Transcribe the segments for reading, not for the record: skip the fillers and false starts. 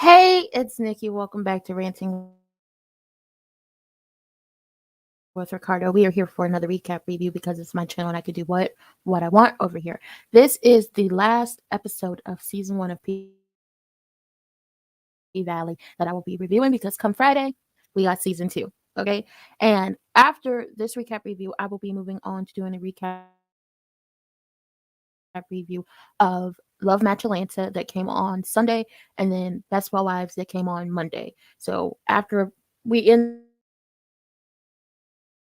Hey, it's Nikki. Welcome back to Ranting with Ricardo. We are here for another recap review because it's my channel and I can do what I want over here. This is the last episode of season 1 of P Valley that I will be reviewing because come Friday, we got season 2. Okay. And after this recap review, I will be moving on to doing a recap review of Love Match Atlanta that came on Sunday and then Basketball Wives that came on Monday. So after we end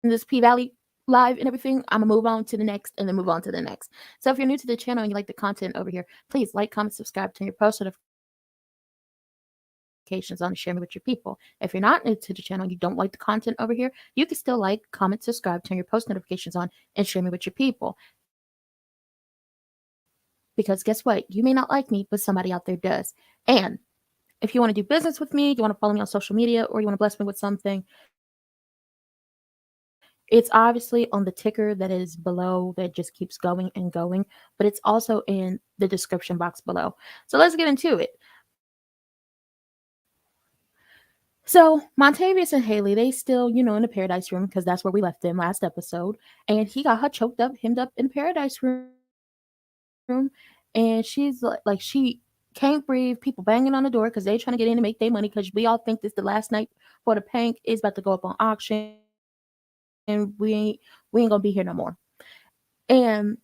this P Valley live and everything, I'm gonna move on to the next and then move on to the next. So if you're new to the channel and you like the content over here, please like, comment, subscribe, turn your post notifications on, and share me with your people. If you're not new to the channel and you don't like the content over here, you can still like, comment, subscribe, turn your post notifications on, and share me with your people. Because guess what? You may not like me, but somebody out there does. And if you want to do business with me, you want to follow me on social media, or you want to bless me with something, it's obviously on the ticker that is below that just keeps going and going, but it's also in the description box below. So let's get into it. So Montavious and Haley, they still, in the Paradise Room because that's where we left them last episode. And he got her choked up, hemmed up in the Paradise Room. And she's like she can't breathe. People banging on the door because they trying to get in and make their money because we all think this the last night for the Pank is about to go up on auction. And we ain't gonna be here no more. And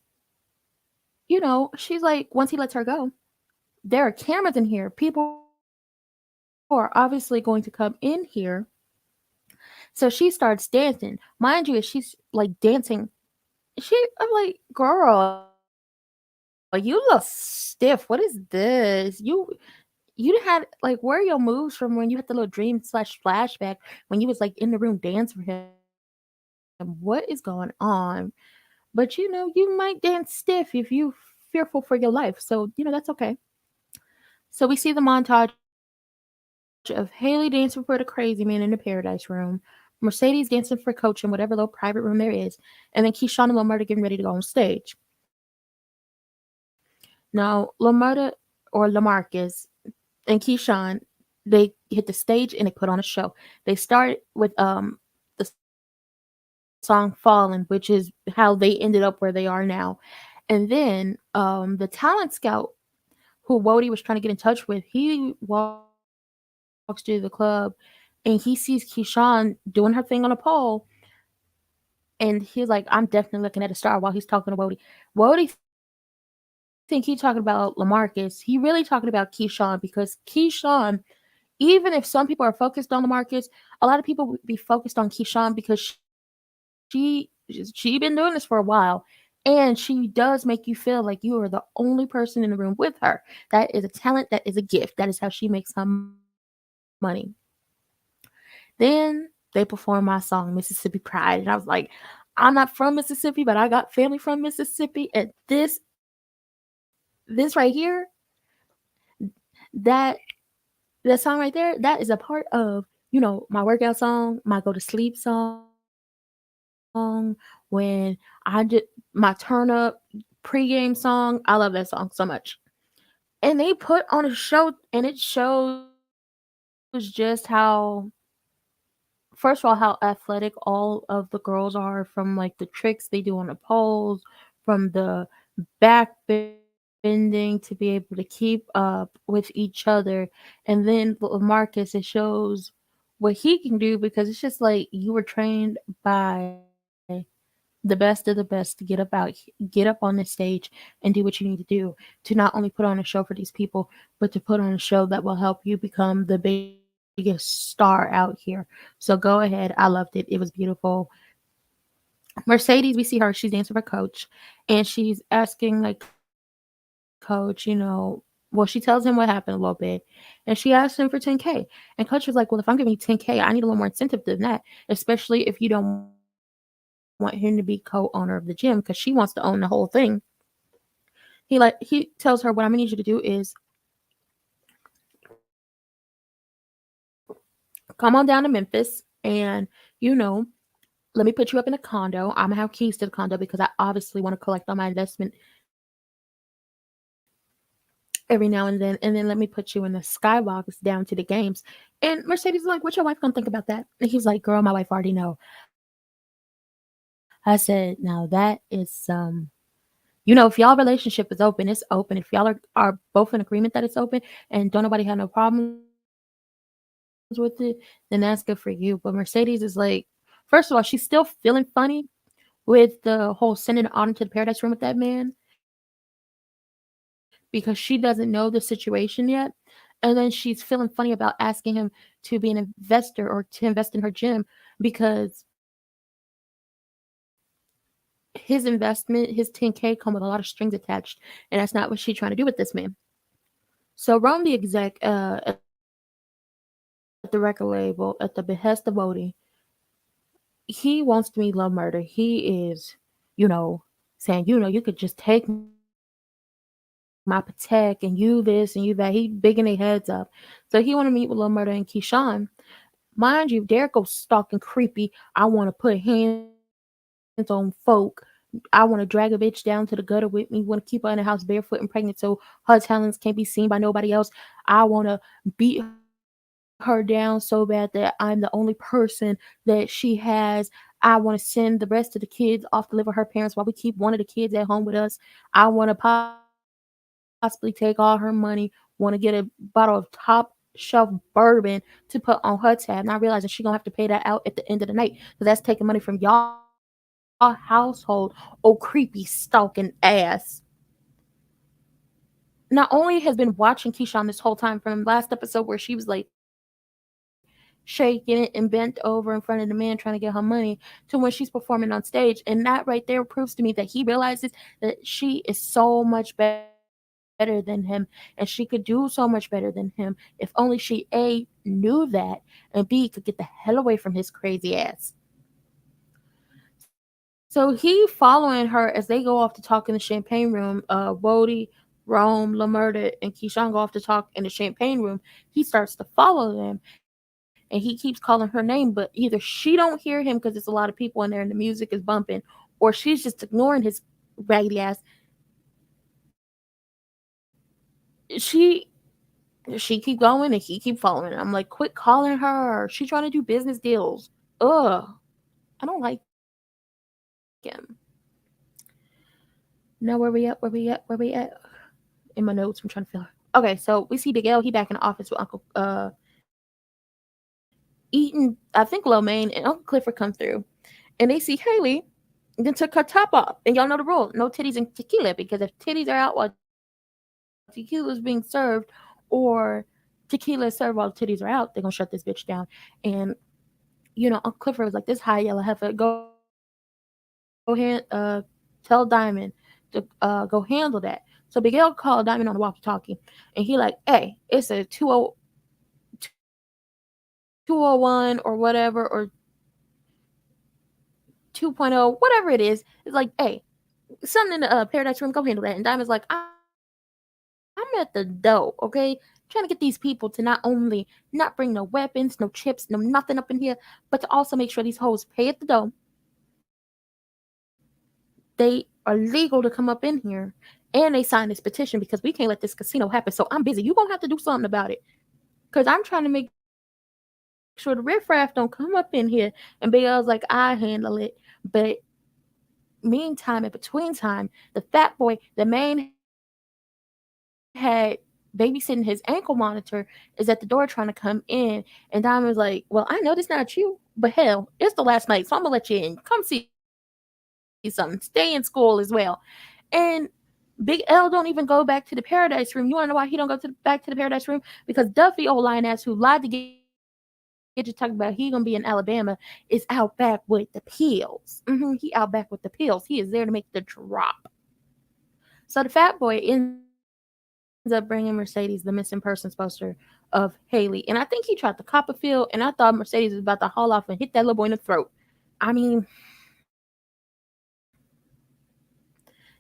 she's like, once he lets her go, there are cameras in here. People are obviously going to come in here. So she starts dancing. Mind you, she's like dancing. I'm like, girl, you look stiff. What is this? You had like, where are your moves from when you had the little dream / flashback when you was like in the room dancing for him? What is going on? But you might dance stiff if you fearful for your life. So, that's okay. So we see the montage of Haley dancing for the crazy man in the Paradise Room, Mercedes dancing for Coach in whatever little private room there is, and then Keyshawn and Lamarta getting ready to go on stage. Now, Lamarta or Lamarcus and Keyshawn, they hit the stage and they put on a show. They start with the song Fallen, which is how they ended up where they are now. And then the talent scout who Wody was trying to get in touch with, he walks through the club and he sees Keyshawn doing her thing on a pole. And he's like, I'm definitely looking at a star while he's talking to Wody. Wody think he's talking about LaMarcus. He really talking about Keyshawn because Keyshawn, even if some people are focused on LaMarcus, a lot of people would be focused on Keyshawn because she been doing this for a while. And she does make you feel like you are the only person in the room with her. That is a talent. That is a gift. That is how she makes her money. Then they performed my song, Mississippi Pride. And I was like, I'm not from Mississippi, but I got family from Mississippi. And this right here, that song right there, that is a part of, my workout song, my go to sleep song, when I did my turn up pregame song. I love that song so much. And they put on a show, and it shows just how, first of all, how athletic all of the girls are, from like the tricks they do on the poles, from the back bending to be able to keep up with each other. And then Marcus, it shows what he can do because it's just like you were trained by the best of the best to get up on the stage and do what you need to do to not only put on a show for these people, but to put on a show that will help you become the biggest star out here. So go ahead. I loved it. It was beautiful. Mercedes, we see her, she's dancing for Coach, and she's asking like Coach, well, she tells him what happened a little bit, and she asks him for 10K. And Coach was like, well, if I'm giving you 10K, I need a little more incentive than that, especially if you don't want him to be co-owner of the gym, because she wants to own the whole thing. He tells her, what I'm gonna need you to do is come on down to Memphis and let me put you up in a condo. I'm gonna have keys to the condo because I obviously want to collect on my investment every now and then let me put you in the skybox down to the games. And Mercedes is like, "What your wife gonna think about that?" And he's like, "Girl, my wife already know." I said, "Now that is if y'all relationship is open, it's open. If y'all are both in agreement that it's open and don't nobody have no problems with it, then that's good for you." But Mercedes is like, first of all, she's still feeling funny with the whole sending Autumn to the paradise room with that man because she doesn't know the situation yet. And then she's feeling funny about asking him to be an investor or to invest in her gym because his investment, his 10K come with a lot of strings attached, and that's not what she's trying to do with this man. So Rome the exec at the record label at the behest of Odie, he wants to meet Love Murder. He is, saying, you could just take my Patek and you this and you that. He bigging their heads up. So he want to meet with Love Murder and Keyshawn. Mind you, Derek goes stalking creepy. I want to put hands on folk. I want to drag a bitch down to the gutter with me. Want to keep her in the house barefoot and pregnant so her talents can't be seen by nobody else. I want to beat her down so bad that I'm the only person that she has. I want to send the rest of the kids off to live with her parents while we keep one of the kids at home with us. I want to possibly take all her money, want to get a bottle of top shelf bourbon to put on her tab, not realizing she gonna have to pay that out at the end of the night because that's taking money from y'all household. Oh, creepy stalking ass. Not only has been watching Keyshawn this whole time from last episode where she was like shaking it and bent over in front of the man trying to get her money to when she's performing on stage. And that right there proves to me that he realizes that she is so much better than him and she could do so much better than him if only she A knew that and B could get the hell away from his crazy ass. So he following her as they go off to talk in the champagne room. Wody, Rome, Lamurda, and Keyshawn go off to talk in the champagne room. He starts to follow them, and he keeps calling her name, but either she don't hear him because there's a lot of people in there and the music is bumping, or she's just ignoring his raggedy ass. She she keep going and he keep following. I'm like, quit calling her. She trying to do business deals. Ugh, I don't like him. Now where we at? In my notes, I'm trying to feel. Okay, so we see Big L. He back in the office with Uncle Eaton. I think Lomaine and Uncle Clifford come through, and they see Haley. Then took her top off, and y'all know the rule: no titties and tequila. Because if titties are out while tequila is being served, or tequila is served while the titties are out, they're gonna shut this bitch down. And Uncle Clifford was like, "This high yellow heifer, tell Diamond to go handle that." So Big L called Diamond on the walkie-talkie, and he like, "Hey, it's a 201 or whatever, or 2.0, whatever it is. It's like, hey, something in the Paradise Room, go handle that." And Diamond's like, "I'm at the door, okay? Trying to get these people to not only not bring no weapons, no chips, no nothing up in here, but to also make sure these hoes pay at the door. They are legal to come up in here, and they signed this petition because we can't let this casino happen. So I'm busy. You gonna have to do something about it because I'm trying to make sure the riffraff don't come up in here." And Big L's like, "I handle it," but meantime, in between time, the fat boy, the main head babysitting his ankle monitor, is at the door trying to come in. And Diamond's like, "Well, I know this not you, but hell, it's the last night, so I'm gonna let you in. Come see something. Stay in school as well." And Big L don't even go back to the Paradise Room. You wanna know why he don't go back to the Paradise Room? Because Duffy, old lying ass, who lied to get you talking about he gonna be in Alabama, is out back with the pills. He out back with the pills. He is there to make the drop. So the fat boy ends up bringing Mercedes the missing persons poster of Haley, and I think he tried to cop a feel, and I thought Mercedes was about to haul off and hit that little boy in the throat. I mean,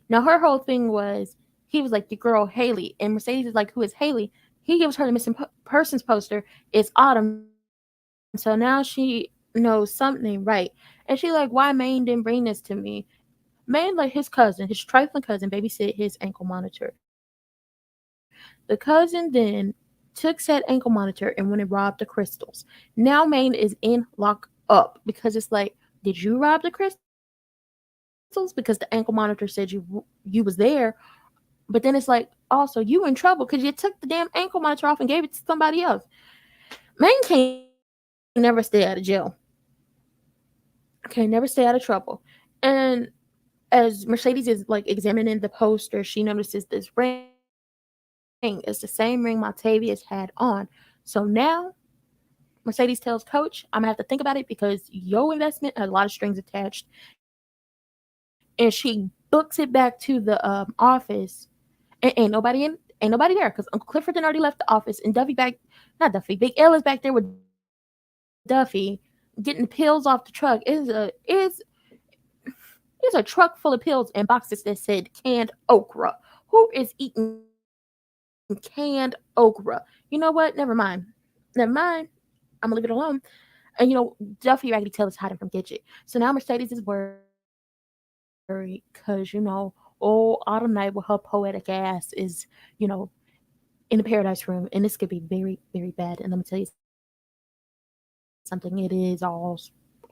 now her whole thing was he was like, "The girl Haley," and Mercedes is like, "Who is Haley?" He gives her the missing persons poster. It's Autumn, so now she knows something ain't right, and she like, "Why Maine didn't bring this to me?" Maine let his cousin, his trifling cousin, babysit his ankle monitor. So Maine The cousin then took said ankle monitor and went and robbed the crystals. Now Maine is in lock up because it's like, did you rob the crystals? Because the ankle monitor said you was there, but then it's like, also you in trouble because you took the damn ankle monitor off and gave it to somebody else. Maine can't never stay out of jail. Can't never stay out of trouble. And as Mercedes is like examining the poster, she notices this ring. It's the same ring Montavious had on. So now Mercedes tells Coach, I'm gonna have to think about it because your investment has a lot of strings attached. And she books it back to the office. And ain't nobody in, ain't nobody there because Uncle Clifford had already left the office, and Duffy back, not Duffy, Big L is back there with Duffy getting the pills off the truck. Is a truck full of pills and boxes that said canned okra. Who is eating canned okra? You know what? Never mind. Never mind. I'm gonna leave it alone. And Duffy raggedy tail is hiding from Gidget. So now Mercedes is worried because all the night with her poetic ass is, in the paradise room, and this could be very, very bad. And let me tell you something, it is all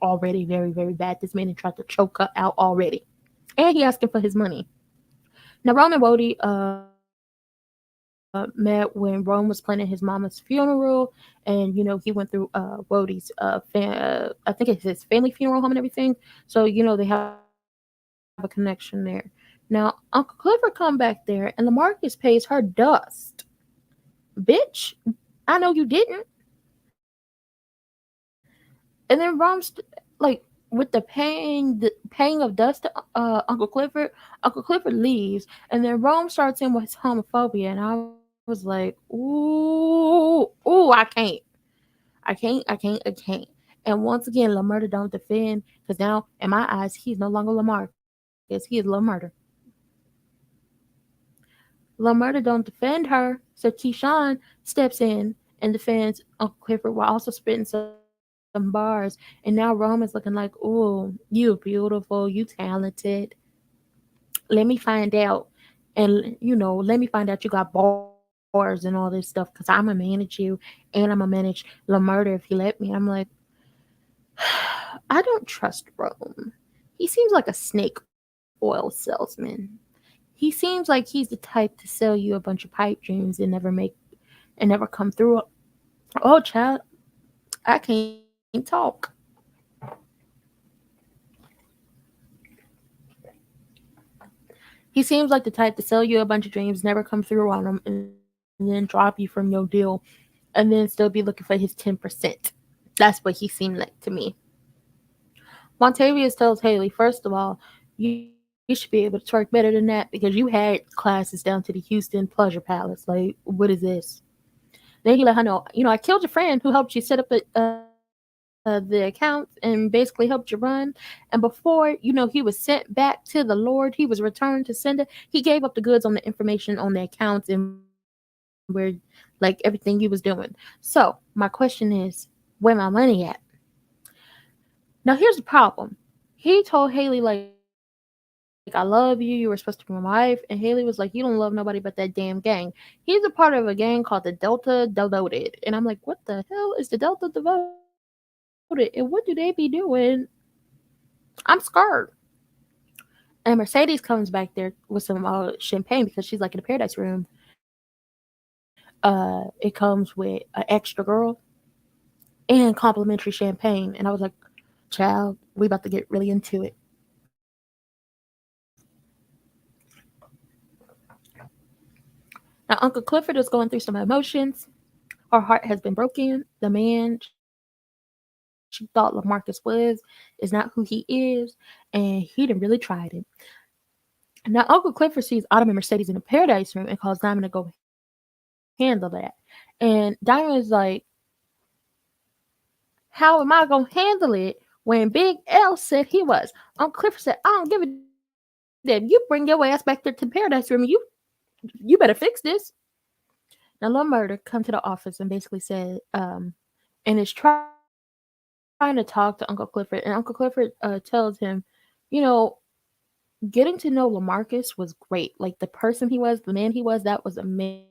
already very, very bad. This man had tried to choke her out already. And he asking for his money. Now Rome and Wody met when Rome was planning his mama's funeral, and he went through Wodie's I think it's his family funeral home and everything. So they have a connection there. Now Uncle Clifford come back there, and Lamarcus pays her dust. Bitch, I know you didn't. And then like with the paying of dust to Uncle Clifford leaves, and then Rome starts in with his homophobia, and I was like, ooh, I can't. And once again, Lamurda don't defend because now, in my eyes, he's no longer Lamarcus, he is Lamurda. Lamurda don't defend her, so Keyshawn steps in and defends Uncle Clifford while also spitting some bars. And now Rome is looking like, ooh, you beautiful, you talented. Let me find out. And, let me find out you got bars and all this stuff because I'm going to manage you and I'm going to manage Lamurda if you let me. I'm like, I don't trust Rome. He seems like a snake oil salesman. He seems like he's the type to sell you a bunch of pipe dreams and never come through. Oh, child, I can't talk. He seems like the type to sell you a bunch of dreams, never come through on them, and then drop you from your deal, and then still be looking for his 10%. That's what he seemed like to me. Montavious tells Haley, first of all, you should be able to twerk better than that because you had classes down to the Houston Pleasure Palace. Like, what is this? Then he let her know, I killed your friend who helped you set up the accounts and basically helped you run. And before, he was sent back to the Lord, he was returned to sender. He gave up the goods on the information on the accounts and where, like, everything you was doing. So my question is, where my money at? Now here's the problem. He told Haley like, I love you. You were supposed to be my wife. And Haley was like, you don't love nobody but that damn gang. He's a part of a gang called the Delta Devoted. And I'm like, what the hell is the Delta Devoted? And what do they be doing? I'm scared. And Mercedes comes back there with some champagne because she's like in the paradise room. It comes with an extra girl and complimentary champagne. And I was like, child, we about to get really into it. Now, Uncle Clifford is going through some emotions. Her heart has been broken. The man she thought Lamarcus was is not who he is, and he didn't really tried it. Now, Uncle Clifford sees Autumn and Mercedes in the paradise room and calls Diamond to go handle that. And Diamond is like, how am I gonna handle it when Big L said he was? Uncle Clifford said, I don't give a damn. You bring your ass back there to the paradise room and you better fix this. Now Lil Murder come to the office and basically said, and is trying to talk to Uncle Clifford, and Uncle Clifford tells him, you know, getting to know Lamarcus was great. Like the person he was, the man he was, that was amazing.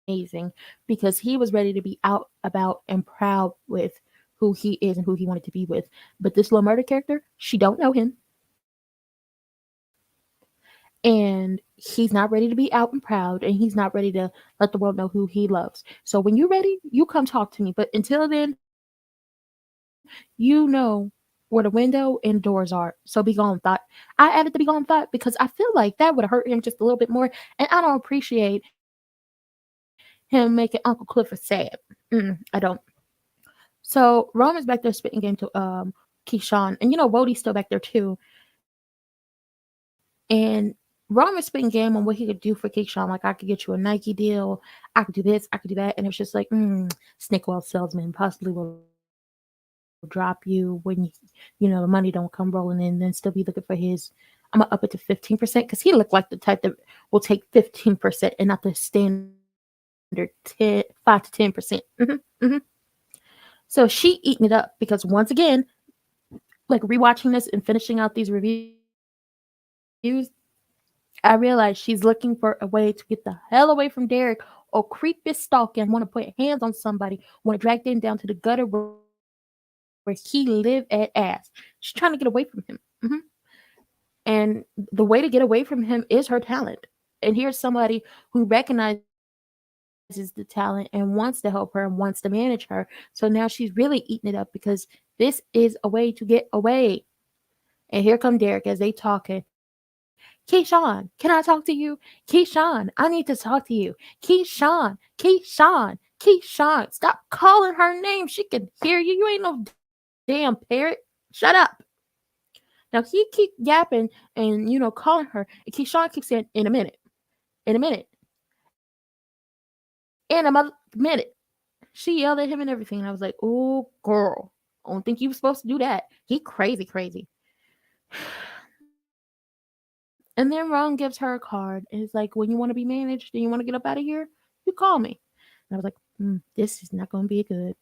amazing because he was ready to be out about and proud with who he is and who he wanted to be with. But this little murder character, she don't know him. And he's not ready to be out and proud, and he's not ready to let the world know who he loves. So when you're ready, you come talk to me. But until then, you know where the window and doors are. So be gone, thought. I added the be gone, thought, because I feel like that would have hurt him just a little bit more, and I don't appreciate him making Uncle Clifford sad. I don't. So Rome is back there spitting game to Keyshawn, and Wodie's still back there too. And Ron was spitting game on what he could do for Keyshawn. Like, I could get you a Nike deal. I could do this. I could do that. And it was just like, snake oil salesman possibly will drop you when the money don't come rolling in, then still be looking for his. I'm gonna up it to 15% because he looked like the type that will take 15% and not the standard 5 to 10%. So she eating it up because once again, like rewatching this and finishing out these reviews, I realized she's looking for a way to get the hell away from Derek or creep is stalking, want to put hands on somebody, want to drag them down to the gutter where he live at ass. She's trying to get away from him. And the way to get away from him is her talent. And here's somebody who recognizes the talent and wants to help her and wants to manage her. So now she's really eating it up because this is a way to get away. And here come Derek as they talking. Keyshawn, can I talk to you? Keyshawn, I need to talk to you. Keyshawn, Keyshawn, Keyshawn. Stop calling her name. She can hear you. You ain't no damn parrot. Shut up. Now he keep yapping and calling her, and Keyshawn keeps saying, in a minute, in a minute. She yelled at him and everything, and I was like, "Oh, girl, I don't think you were supposed to do that. He crazy." And then Ron gives her a card, and he's like, "When you want to be managed and you want to get up out of here, you call me." And I was like, "This is not going to be good."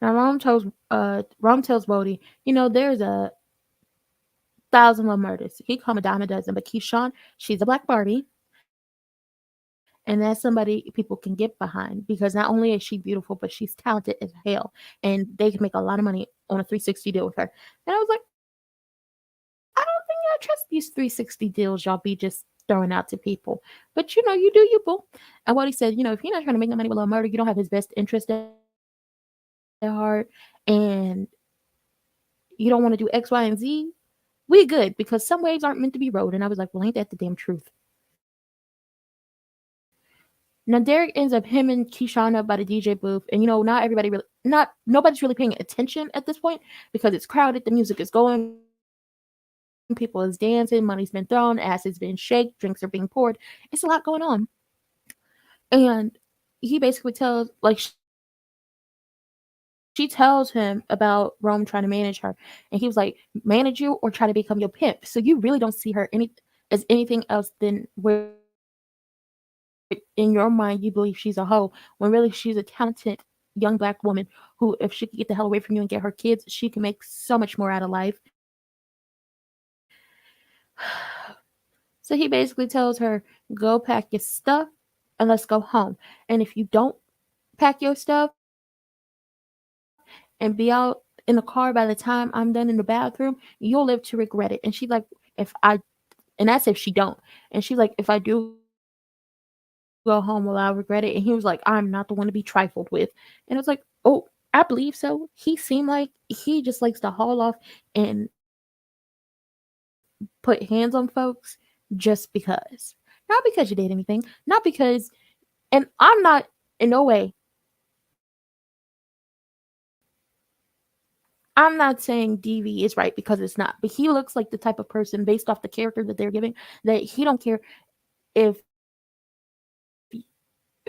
Now Ron tells Bodie, there's a thousand little murders. He called me a dime a dozen, but Keyshawn, she's a black Barbie, and that's somebody people can get behind because not only is she beautiful, but she's talented as hell, and they can make a lot of money on a 360 deal with her. And I was like, I don't think I trust these 360 deals y'all be just throwing out to people. But you do you, boo. And what he said, if you're not trying to make no money with little murder, you don't have his best interest at heart, and you don't want to do X, Y, and Z, we good because some waves aren't meant to be rode. And I was like, well, ain't that the damn truth? Now Derek ends up him and Keyshawn up by the DJ booth, and not nobody's really paying attention at this point because it's crowded, the music is going, people is dancing, money's been thrown, ass has been shaked, drinks are being poured. It's a lot going on. And he basically tells she tells him about Rome trying to manage her, and he was like, manage you or try to become your pimp. So you really don't see her as anything else than where in your mind you believe she's a hoe, when really she's a talented young black woman who, if she could get the hell away from you and get her kids, she can make so much more out of life. So he basically tells her, go pack your stuff and let's go home. And if you don't pack your stuff and be out in the car by the time I'm done in the bathroom, you'll live to regret it. And she's like, and that's if she don't. And she's like, if I do go home, will I regret it? And he was like, I'm not the one to be trifled with. And it was like, oh, I believe so. He seemed like he just likes to haul off and put hands on folks just because. Not because you did anything, not because, and I'm not in no way, I'm not saying DV is right because it's not, but he looks like the type of person based off the character that they're giving that he don't care if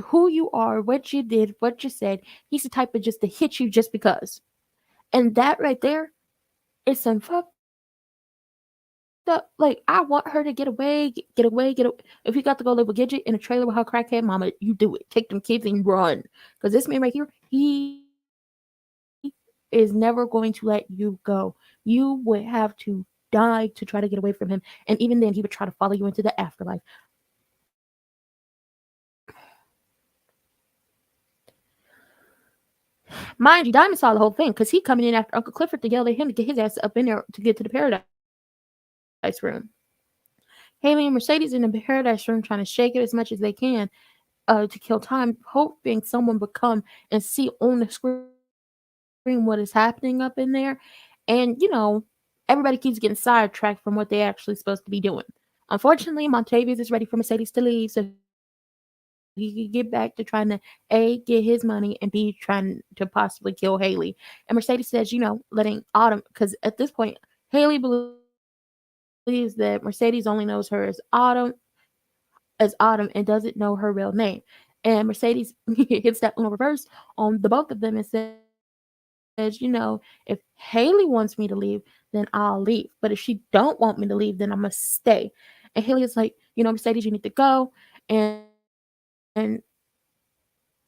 who you are, what you did, what you said. He's the type of just to hit you just because. And that right there is some fucked up. Like, I want her to get away, get away, if you got to go live with Gidget in a trailer with her crackhead mama, you do it. Take them kids and run. Because this man right here, he is never going to let you go. You would have to die to try to get away from him. And even then, he would try to follow you into the afterlife. Mind you, Diamond saw the whole thing because he coming in after Uncle Clifford to yell at him to get his ass up in there to get to the Paradise Room. Haley and Mercedes in the Paradise Room trying to shake it as much as they can to kill time, hoping someone would come and see on the screen what is happening up in there. And, everybody keeps getting sidetracked from what they actually supposed to be doing. Unfortunately, Montavious is ready for Mercedes to leave so he could get back to trying to A, get his money, and B, trying to possibly kill Haley. And Mercedes says, letting Autumn, because at this point, Haley believes that Mercedes only knows her as Autumn and doesn't know her real name. And Mercedes hits that Uno reverse on the both of them and says, if Haley wants me to leave, then I'll leave. But if she don't want me to leave, then I'm gonna stay. And Haley is like, Mercedes, you need to go. And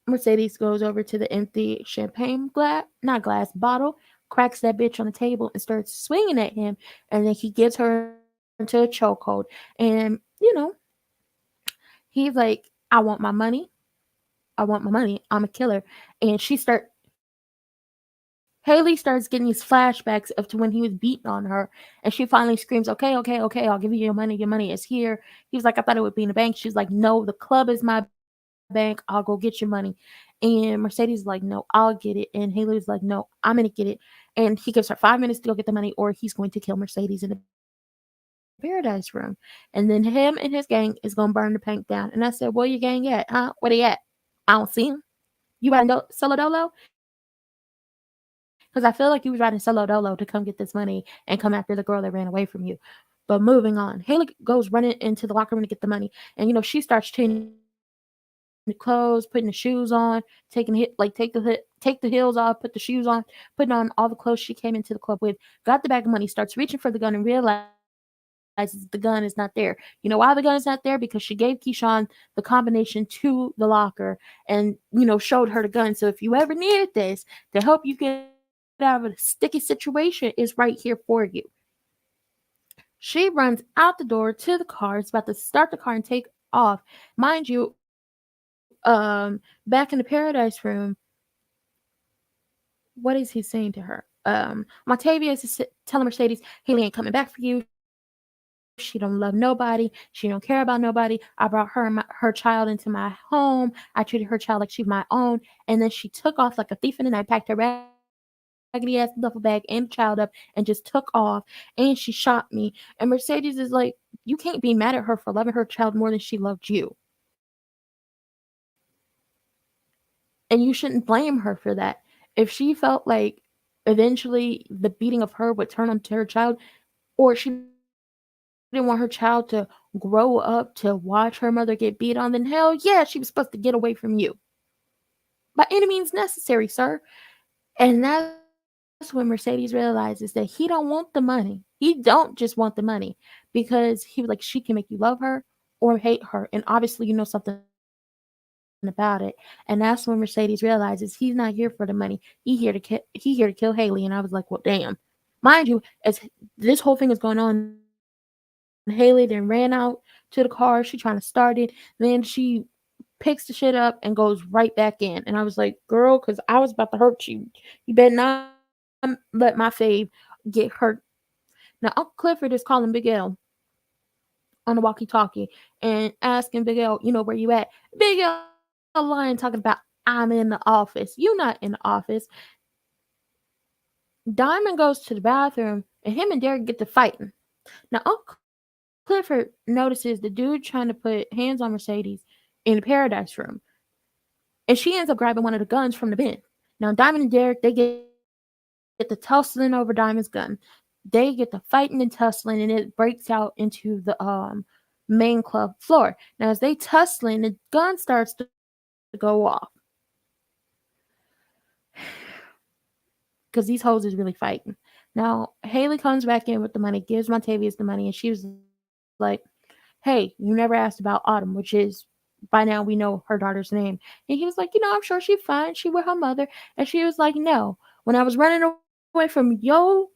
Mercedes goes over to the empty champagne not glass bottle, cracks that bitch on the table and starts swinging at him. And then he gets her into a chokehold. And, he's like, I want my money. I want my money. I'm a killer. And Haley starts getting these flashbacks of to when he was beating on her. And she finally screams, okay, okay, okay, I'll give you your money. Your money is here. He was like, I thought it would be in the bank. She's like, no, the club is my bank. I'll go get your money. And Mercedes is like, no, I'll get it. And Haley was like, no, I'm going to get it. And he gives her 5 minutes to go get the money or he's going to kill Mercedes in the Paradise Room. And then him and his gang is going to burn the bank down. And I said, where your gang at? Huh? Where they at? I don't see him. You riding solo dolo? Because I feel like you was riding solo dolo to come get this money and come after the girl that ran away from you. But moving on, Haley goes running into the locker room to get the money. And, she starts changing clothes, putting the shoes on, taking the hit, like take the heels off, put the shoes on, putting on all the clothes she came into the club with, got the bag of money, starts reaching for the gun and realizes the gun is not there. You know why the gun is not there? Because she gave Keyshawn the combination to the locker and, showed her the gun. So if you ever needed this to help you get out of a sticky situation, is right here for you. She runs out the door to the car, is about to start the car and take off. Mind you, back in the Paradise Room, what is he saying to her? Montavious is telling Mercedes, Haley ain't coming back for you. She don't love nobody. She don't care about nobody. I brought her child into my home. I treated her child like she was my own. And then she took off like a thief in the night, packed her raggedy ass duffel bag and the child up, and just took off. And she shot me. And Mercedes is like, you can't be mad at her for loving her child more than she loved you. And you shouldn't blame her for that. If she felt like eventually the beating of her would turn onto her child, or she didn't want her child to grow up to watch her mother get beat on, then hell yeah, she was supposed to get away from you. By any means necessary, sir. And that's when Mercedes realizes that he don't want the money. He don't just want the money because he was like, she can make you love her or hate her. And obviously you know something about it. And that's when Mercedes realizes he's not here for the money. He here to kill Haley. And I was like, well, damn. Mind you, as this whole thing is going on, Haley then ran out to the car. She trying to start it. Then she picks the shit up and goes right back in. And I was like, girl, because I was about to hurt you. You better not let my fave get hurt. Now, Uncle Clifford is calling Big L on the walkie talkie and asking Big L, where you at? Big L lying, talking about, I'm in the office. You not in the office. Diamond goes to the bathroom and him and Derek get to fighting. Now, Uncle Clifford notices the dude trying to put hands on Mercedes in the Paradise Room, and she ends up grabbing one of the guns from the bin. Now, Diamond and Derek, they get to tussling over Diamond's gun. They get to fighting and tussling, and it breaks out into the main club floor. Now, as they tussling, the gun starts to go off because these hoes is really fighting. Now, Haley comes back in with the money, gives Montavious the money, and she was like, hey, you never asked about Autumn, which is by now we know her daughter's name. And he was like, I'm sure she's fine. She with her mother. And she was like, no. When I was running away from yo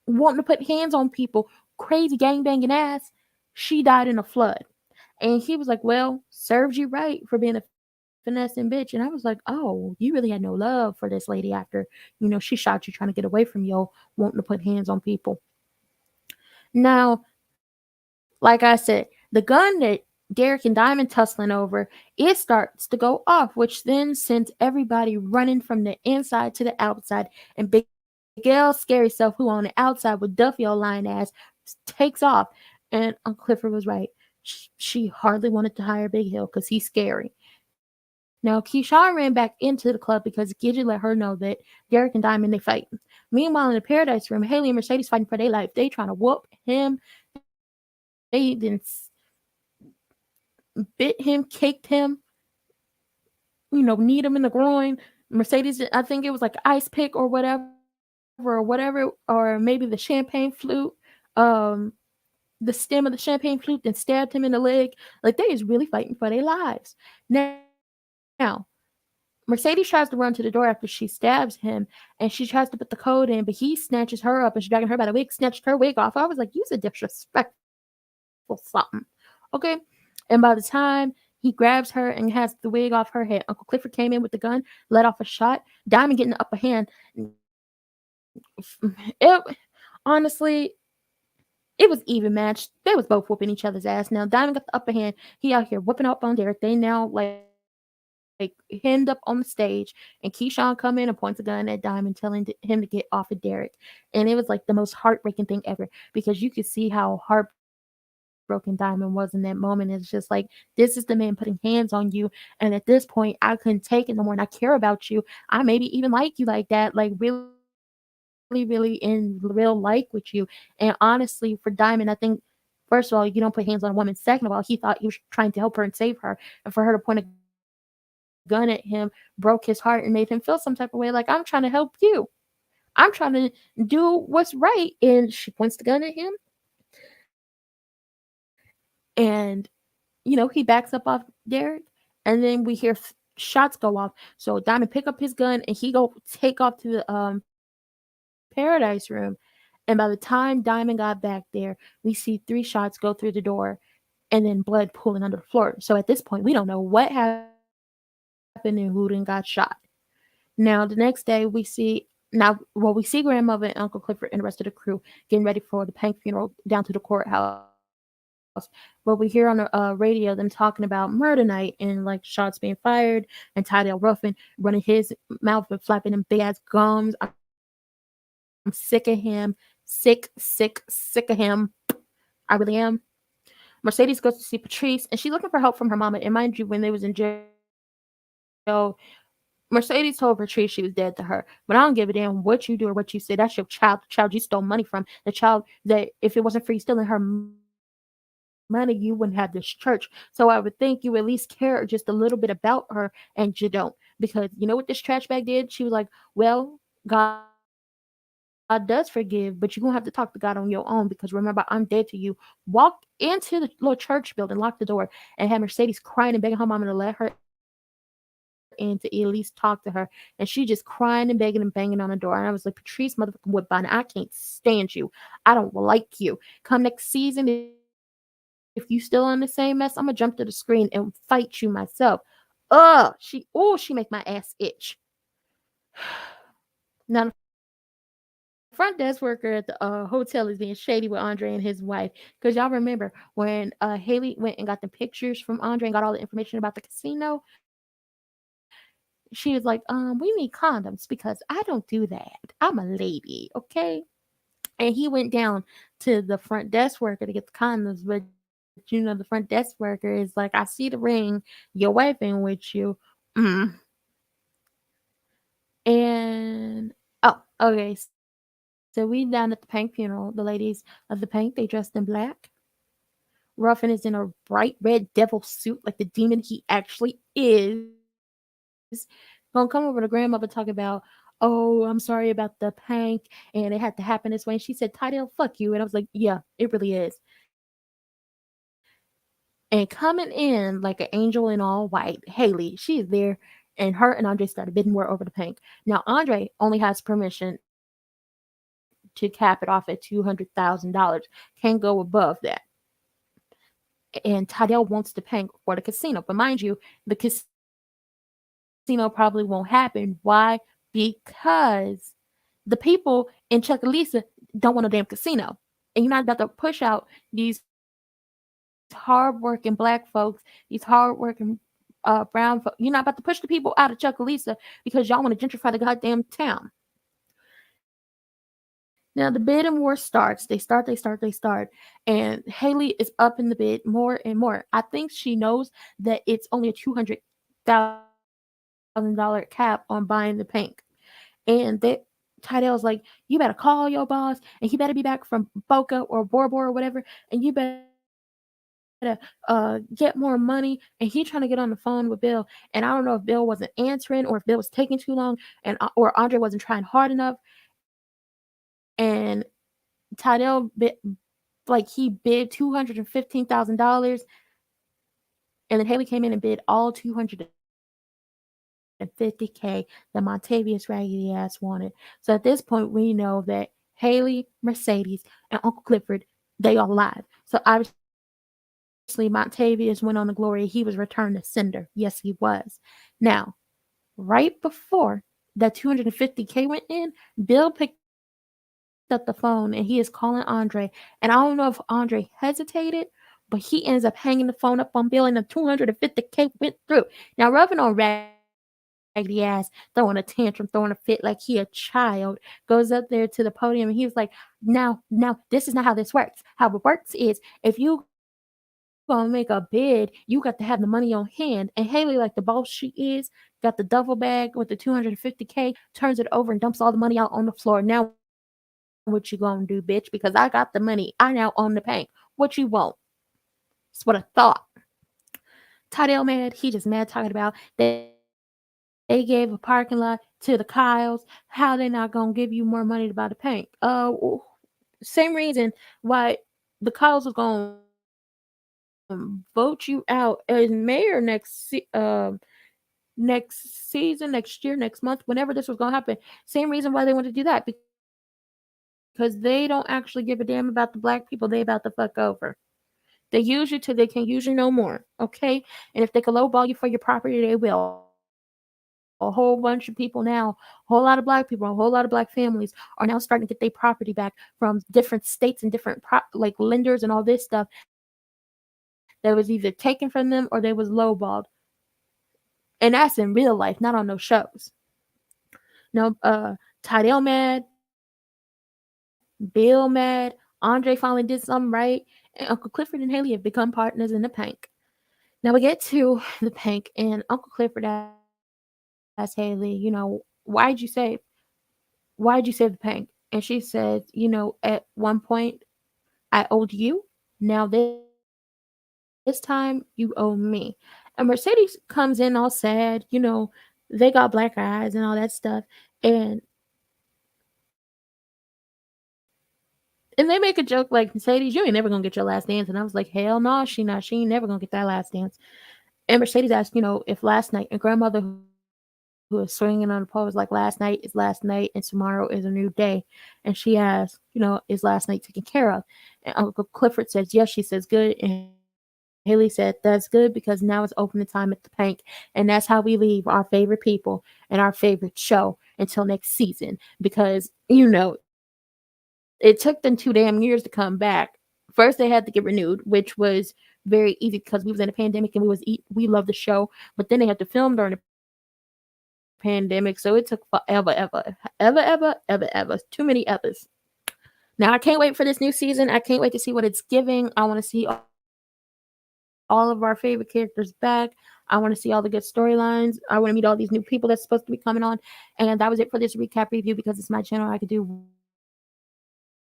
wanting to put hands on people, crazy gang banging ass, she died in a flood. And he was like, well, serves you right for being a fake bitch. finessing bitch. And I was like, oh, you really had no love for this lady after, she shot you trying to get away from you, wanting to put hands on people. Now, like I said, the gun that Derek and Diamond tussling over, it starts to go off, which then sends everybody running from the inside to the outside. And Big L, scary self, who on the outside with Duffy old lying ass, takes off. And Uncle Clifford was right. She hardly wanted to hire Big Hill because he's scary. Now, Keyshawn ran back into the club because Gidget let her know that Derek and Diamond, they fighting. Meanwhile, in the Paradise Room, Haley and Mercedes fighting for their life. They trying to whoop him. They then bit him, caked him, kneed him in the groin. Mercedes, I think it was like ice pick or maybe the champagne flute, um, the stem of the champagne flute, then stabbed him in the leg. Like, they is really fighting for their lives. Now, Mercedes tries to run to the door after she stabs him, and she tries to put the code in, but he snatches her up and she's dragging her by the wig, snatched her wig off. I was like, you's a disrespectful something. Okay? And by the time he grabs her and has the wig off her head, Uncle Clifford came in with the gun, let off a shot. Diamond getting the upper hand. It honestly, it was even match. They was both whooping each other's ass. Now Diamond got the upper hand. He out here whooping up on Derek. They now like hemmed up on the stage, and Keyshawn come in and points a gun at Diamond, telling him to get off of Derek. And it was like the most heartbreaking thing ever because you could see how heartbroken Diamond was in that moment. It's just like, this is the man putting hands on you, and at this point, I couldn't take it no more. And I care about you. I maybe even like you like that, like really in real like with you. And honestly, for Diamond, I think first of all, you don't put hands on a woman. Second of all, he thought you was trying to help her and save her. And for her to point a gun at him broke his heart and made him feel some type of way like, I'm trying to help you. I'm trying to do what's right. And she points the gun at him. And, he backs up off Derek. And then we hear shots go off. So Diamond pick up his gun and he go take off to the Paradise Room. And by the time Diamond got back there, we see 3 shots go through the door and then blood pooling under the floor. So at this point, we don't know what happened and who then got shot. Now the next day we see Grandmother and Uncle Clifford and the rest of the crew getting ready for the Pank funeral down to the courthouse. But we hear on the radio them talking about murder night and like shots being fired and Tydell Ruffin running his mouth and flapping them big ass gums. I'm sick of him. Sick of him. I really am. Mercedes goes to see Patrice and she's looking for help from her mama. And mind you, when they was in jail, Mercedes told Patrice she was dead to her. But I don't give a damn what you do or what you say. That's your child. The child you stole money from. The child that if it wasn't for you stealing her money, you wouldn't have this church. So I would think you at least care just a little bit about her, and you don't. Because you know what this trash bag did? She was like, well, God does forgive, but you're gonna have to talk to God on your own because remember, I'm dead to you. Walk into the little church building, lock the door, and had Mercedes crying and begging her mama to let her in to at least talk to her. And she just crying and begging and banging on the door. And I was like, Patrice, motherfucking Woodbine, I can't stand you. I don't like you. Come next season, if you still on the same mess, I'm gonna jump to the screen and fight you myself. She make my ass itch. Now the front desk worker at the hotel is being shady with Andre and his wife. Cause y'all remember when Haley went and got the pictures from Andre and got all the information about the casino. She was like, we need condoms because I don't do that. I'm a lady, okay? And he went down to the front desk worker to get the condoms, but the front desk worker is like, I see the ring, your wife ain't with you. Mm. And okay, so we down at the Pank funeral. The ladies of the Pank, they dressed in black. Ruffin is in a bright red devil suit like the demon he actually is. Gonna come over to grandmother talk about, oh, I'm sorry about the Pank and it had to happen this way. And she said, Tydell, fuck you. And I was like, yeah, it really is. And coming in like an angel in all white, Haley, she's there. And her and Andre started bidding war over the Pank. Now, Andre only has permission to cap it off at $200,000. Can't go above that. And Tydell wants the Pank for the casino. But mind you, the casino probably won't happen. Why? Because the people in Chucalissa don't want a damn casino. And you're not about to push out these hardworking black folks, these hardworking brown folks. You're not about to push the people out of Chucalissa because y'all want to gentrify the goddamn town. Now the bidding war starts. They start. And Haley is up in the bid more and more. I think she knows that it's only a $200,000 cap on buying the pink. And they Tydell's like, you better call your boss and he better be back from Boca or Bora Bora or whatever, and you better get more money. And he trying to get on the phone with Bill. And I don't know if Bill wasn't answering or if Bill was taking too long and or Andre wasn't trying hard enough. And Tydell bid, like he bid $215,000, and then Haley came in and bid all 250K that Montavious raggedy ass wanted. So at this point, we know that Haley, Mercedes, and Uncle Clifford, they all live. So obviously, Montavious went on to glory. He was returned to sender. Yes, he was. Now, right before that 250K went in, Bill picked up the phone and he is calling Andre. And I don't know if Andre hesitated, but he ends up hanging the phone up on Bill and the 250K went through. Now, Ruffin on raggedy ass, throwing a tantrum, throwing a fit like he a child, goes up there to the podium and he was like, now, this is not how this works. How it works is if you gonna make a bid, you got to have the money on hand. And Haley, like the boss she is, got the duffel bag with the 250K, turns it over and dumps all the money out on the floor. Now what you gonna do, bitch? Because I got the money. I now own the bank. What you want? That's what I thought. Tydell mad. He just mad talking about they gave a parking lot to the Kyles. How they not gonna give you more money to buy the paint? Same reason why the Kyles was gonna vote you out as mayor next season, next year, next month, whenever this was gonna happen. Same reason why they wanted to do that, because they don't actually give a damn about the black people. They about to fuck over. They use you till they can use you no more. Okay? And if they can lowball you for your property, they will. A whole bunch of people now, a whole lot of black people, a whole lot of black families are now starting to get their property back from different states and different like lenders and all this stuff that was either taken from them or they was lowballed. And that's in real life, not on no shows. No, Tydell mad, Bill mad, Andre finally did something right, and Uncle Clifford and Haley have become partners in the Pank. Now we get to the Pank, and Uncle Clifford asked Haley, why'd you save the Pank? And she said, at one point I owed you. Now this time you owe me. And Mercedes comes in all sad, they got black eyes and all that stuff. And they make a joke like, Mercedes, you ain't never gonna get your last dance. And I was like, hell no, she not. She ain't never gonna get that last dance. And Mercedes asked, if last night, and grandmother who was swinging on the pole was like, last night is last night and tomorrow is a new day. And she asked, is last night taken care of? And Uncle Clifford says, yes. She says, good. And Haley said, that's good because now it's opening time at the Pank. And that's how we leave our favorite people and our favorite show until next season. Because, it took them 2 damn years to come back. First, they had to get renewed, which was very easy because we was in a pandemic and we loved the show. But then they had to film during the pandemic, so it took forever, ever. Too many others. Now I can't wait for this new season. I can't wait to see what it's giving. I want to see all of our favorite characters back. I want to see all the good storylines. I want to meet all these new people that's supposed to be coming on. And that was it for this recap review because it's my channel. I can do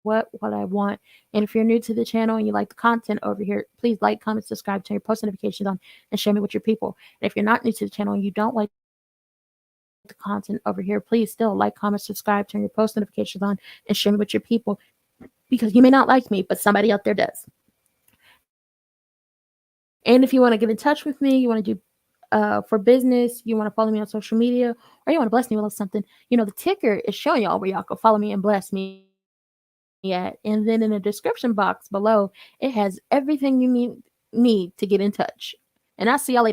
what I want. And if you're new to the channel and you like the content over here, please like, comment, subscribe, turn your post notifications on, and share me with your people. And if you're not new to the channel and you don't like the content over here, please still like, comment, subscribe, turn your post notifications on, and share me with your people. Because you may not like me, but somebody out there does. And if you want to get in touch with me, you want to do for business, you want to follow me on social media, or you want to bless me with a little something, the ticker is showing y'all where y'all can follow me and bless me at. And then in the description box below, it has everything you need to get in touch. And I'll see y'all later. Bye.